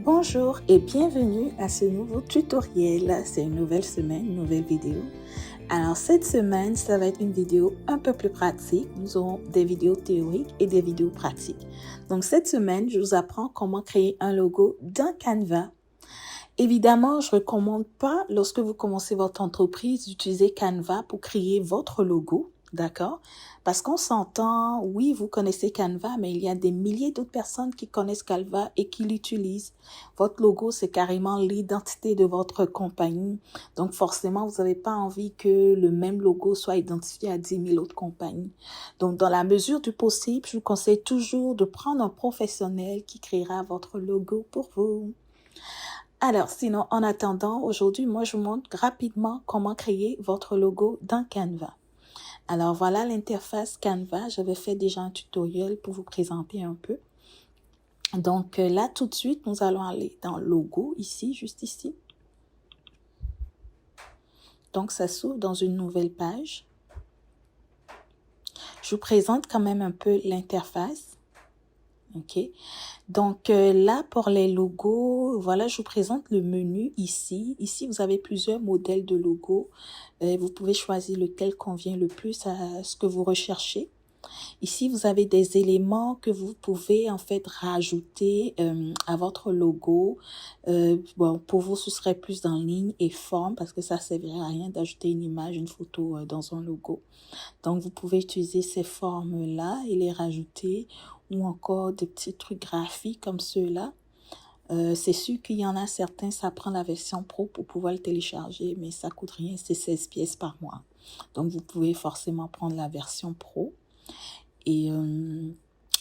Bonjour et bienvenue à ce nouveau tutoriel. C'est une nouvelle semaine, une nouvelle vidéo. Alors cette semaine, ça va être une vidéo un peu plus pratique. Nous aurons des vidéos théoriques et des vidéos pratiques. Donc cette semaine, je vous apprends comment créer un logo dans Canva. Évidemment, je ne recommande pas, lorsque vous commencez votre entreprise, d'utiliser Canva pour créer votre logo, d'accord? Parce qu'on s'entend, oui, vous connaissez Canva, mais il y a des milliers d'autres personnes qui connaissent Canva et qui l'utilisent. Votre logo, c'est carrément l'identité de votre compagnie. Donc, forcément, vous n'avez pas envie que le même logo soit identifié à 10 000 autres compagnies. Donc, dans la mesure du possible, je vous conseille toujours de prendre un professionnel qui créera votre logo pour vous. Alors, sinon, en attendant, aujourd'hui, moi, je vous montre rapidement comment créer votre logo dans Canva. Alors, voilà l'interface Canva. J'avais fait déjà un tutoriel pour vous présenter un peu. Donc, là, tout de suite, nous allons aller dans Logo, ici, juste ici. Donc, ça s'ouvre dans une nouvelle page. Je vous présente quand même un peu l'interface. OK. Donc là, pour les logos, voilà, je vous présente le menu ici. Ici, vous avez plusieurs modèles de logos. Vous pouvez choisir lequel convient le plus à ce que vous recherchez. Ici, vous avez des éléments que vous pouvez en fait rajouter à votre logo. Bon, pour vous, ce serait plus dans ligne et forme parce que ça ne servirait à rien d'ajouter une image, une photo dans un logo. Donc, vous pouvez utiliser ces formes-là et les rajouter ou encore des petits trucs graphiques comme ceux-là. C'est sûr qu'il y en a certains, ça prend la version pro pour pouvoir le télécharger, mais ça coûte rien, c'est 16 pièces par mois. Donc, vous pouvez forcément prendre la version pro. Et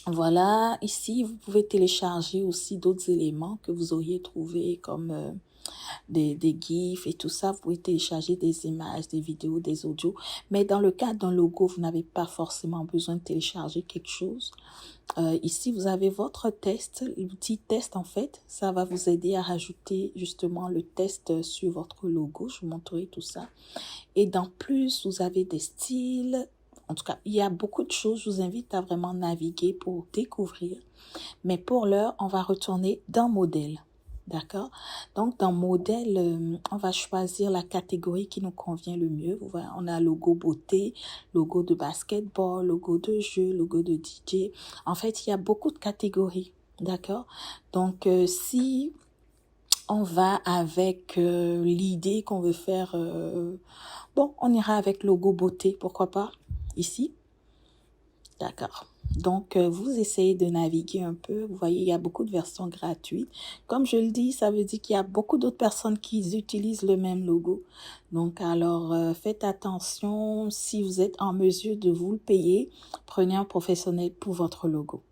voilà, ici, vous pouvez télécharger aussi d'autres éléments que vous auriez trouvés comme des GIFs et tout ça. Vous pouvez télécharger des images, des vidéos, des audios. Mais dans le cas d'un logo, vous n'avez pas forcément besoin de télécharger quelque chose. Ici, vous avez votre test, l'outil test en fait. Ça va vous aider à rajouter justement le test sur votre logo. Je vous montrerai tout ça. Et dans plus, vous avez des styles. En tout cas, il y a beaucoup de choses. Je vous invite à vraiment naviguer pour découvrir. Mais pour l'heure, on va retourner dans modèle. D'accord? Donc, dans modèle, on va choisir la catégorie qui nous convient le mieux. Vous voyez, on a logo beauté, logo de basketball, logo de jeu, logo de DJ. En fait, il y a beaucoup de catégories. D'accord? Donc, si on va avec l'idée qu'on veut faire, bon, on ira avec logo beauté, pourquoi pas, ici. D'accord. Donc, vous essayez de naviguer un peu. Vous voyez, il y a beaucoup de versions gratuites. Comme je le dis, ça veut dire qu'il y a beaucoup d'autres personnes qui utilisent le même logo. Donc, alors, faites attention. Si vous êtes en mesure de vous le payer, prenez un professionnel pour votre logo.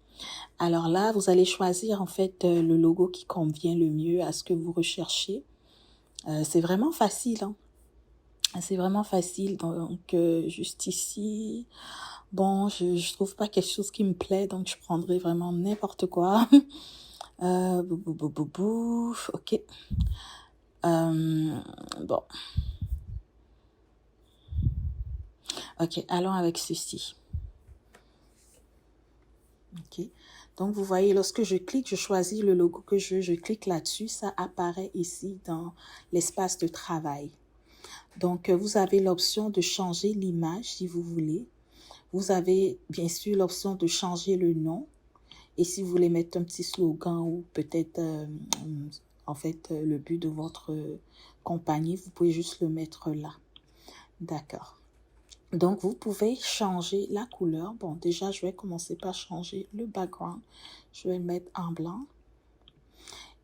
Alors là, vous allez choisir en fait le logo qui convient le mieux à ce que vous recherchez. C'est vraiment facile, hein. C'est vraiment facile. Donc, juste ici... Bon, je trouve pas quelque chose qui me plaît, donc je prendrai vraiment n'importe quoi. Ok. Bon. Ok, allons avec ceci. Ok. Donc, vous voyez, lorsque je clique, je choisis le logo que je clique là-dessus, ça apparaît ici dans l'espace de travail. Donc, vous avez l'option de changer l'image si vous voulez. Vous avez bien sûr l'option de changer le nom. Et si vous voulez mettre un petit slogan ou peut-être en fait le but de votre compagnie, vous pouvez juste le mettre là. D'accord. Donc, vous pouvez changer la couleur. Bon, déjà, je vais commencer par changer le background. Je vais le mettre en blanc.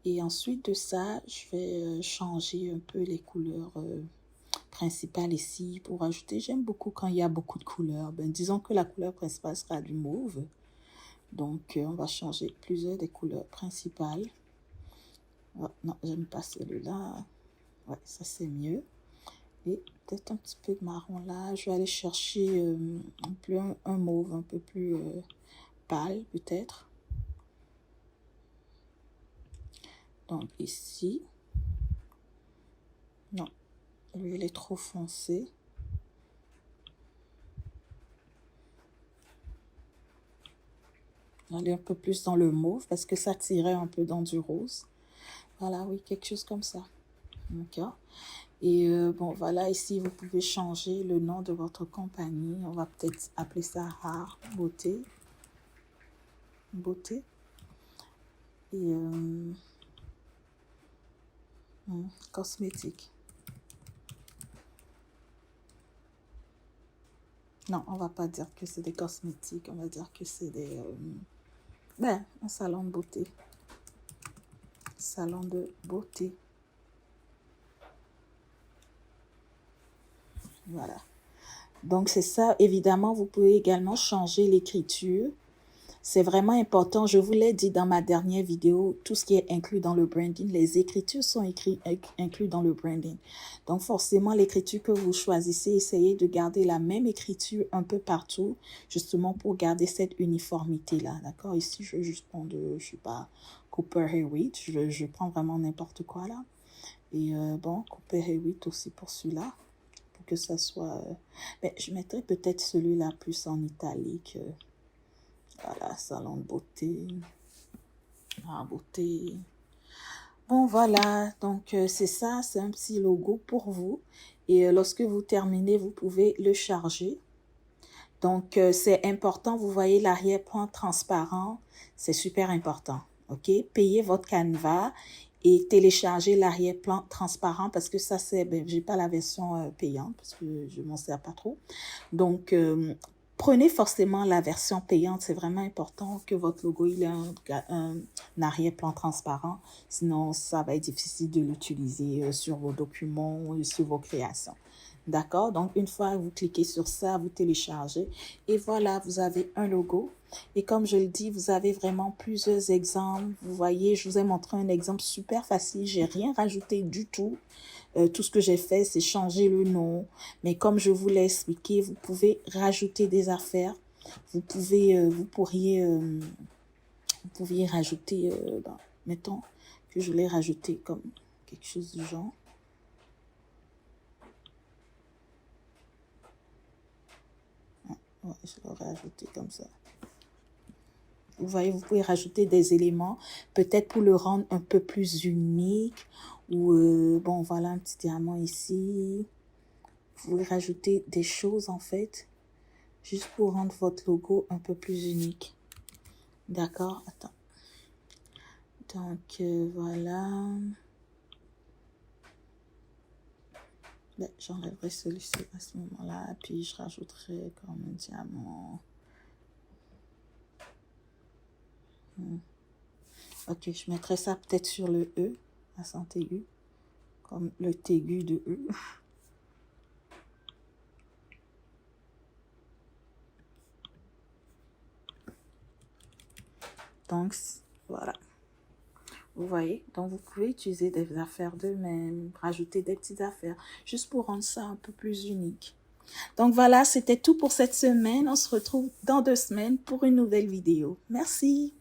Et ensuite de ça, je vais changer un peu les couleurs principales ici pour ajouter. J'aime beaucoup quand il y a beaucoup de couleurs. Ben, disons que la couleur principale sera du mauve. Donc, on va changer plusieurs des couleurs principales. Oh, non, j'aime pas celui-là. Ouais, ça c'est mieux. Et peut-être un petit peu de marron là. Je vais aller chercher un mauve un peu plus pâle peut-être. Donc ici. Non, lui il est trop foncé. Aller un peu plus dans le mauve parce que ça tirait un peu dans du rose. Voilà, oui, quelque chose comme ça. D'accord. Et bon, voilà, ici, vous pouvez changer le nom de votre compagnie. On va peut-être appeler ça Art Beauté. Beauté. Et cosmétique. Non, on va pas dire que c'est des cosmétiques. On va dire que c'est des... un salon de beauté. Salon de beauté. Voilà. Donc, c'est ça. Évidemment, vous pouvez également changer l'écriture. C'est vraiment important. Je vous l'ai dit dans ma dernière vidéo, tout ce qui est inclus dans le branding, les écritures sont inclus dans le branding. Donc, forcément, l'écriture que vous choisissez, essayez de garder la même écriture un peu partout, justement pour garder cette uniformité-là. D'accord? Ici, je vais juste prendre, je sais pas, Cooper Hewitt. Je prends vraiment n'importe quoi là. Et bon, Cooper Hewitt aussi pour celui-là. Pour que ça soit... je mettrai peut-être celui-là plus en italique. Voilà, salon de beauté. Ah, beauté. Bon, voilà. Donc, c'est ça. C'est un petit logo pour vous. Et lorsque vous terminez, vous pouvez le charger. Donc, c'est important. Vous voyez l'arrière-plan transparent. C'est super important. OK? Payez votre Canva et téléchargez l'arrière-plan transparent parce que ça, c'est... j'ai pas la version payante parce que je m'en sers pas trop. Donc, prenez forcément la version payante. C'est vraiment important que votre logo il ait un arrière-plan transparent. Sinon, ça va être difficile de l'utiliser sur vos documents ou sur vos créations. D'accord? Donc, une fois vous cliquez sur ça, vous téléchargez. Et voilà, vous avez un logo. Et comme je le dis, vous avez vraiment plusieurs exemples. Vous voyez, je vous ai montré un exemple super facile. J'ai rien rajouté du tout. Tout ce que j'ai fait, c'est changer le nom. Mais comme je vous l'ai expliqué, vous pouvez rajouter des affaires. Vous pourriez rajouter, mettons que je l'ai rajouté comme quelque chose du genre. Ouais, je l'aurais ajouté comme ça. Vous voyez, vous pouvez rajouter des éléments, peut-être pour le rendre un peu plus unique. Ou, bon, voilà un petit diamant ici. Vous pouvez rajouter des choses, en fait, juste pour rendre votre logo un peu plus unique. D'accord? Attends. Donc, voilà. J'enlèverai celui-ci à ce moment-là. Puis, je rajouterai comme un diamant. Ok, je mettrai ça peut-être sur le E, accent aigu, comme le aigu de E. Donc, voilà. Vous voyez, donc vous pouvez utiliser des affaires d'eux-mêmes, rajouter des petites affaires, juste pour rendre ça un peu plus unique. Donc voilà, c'était tout pour cette semaine. On se retrouve dans 2 semaines pour une nouvelle vidéo. Merci.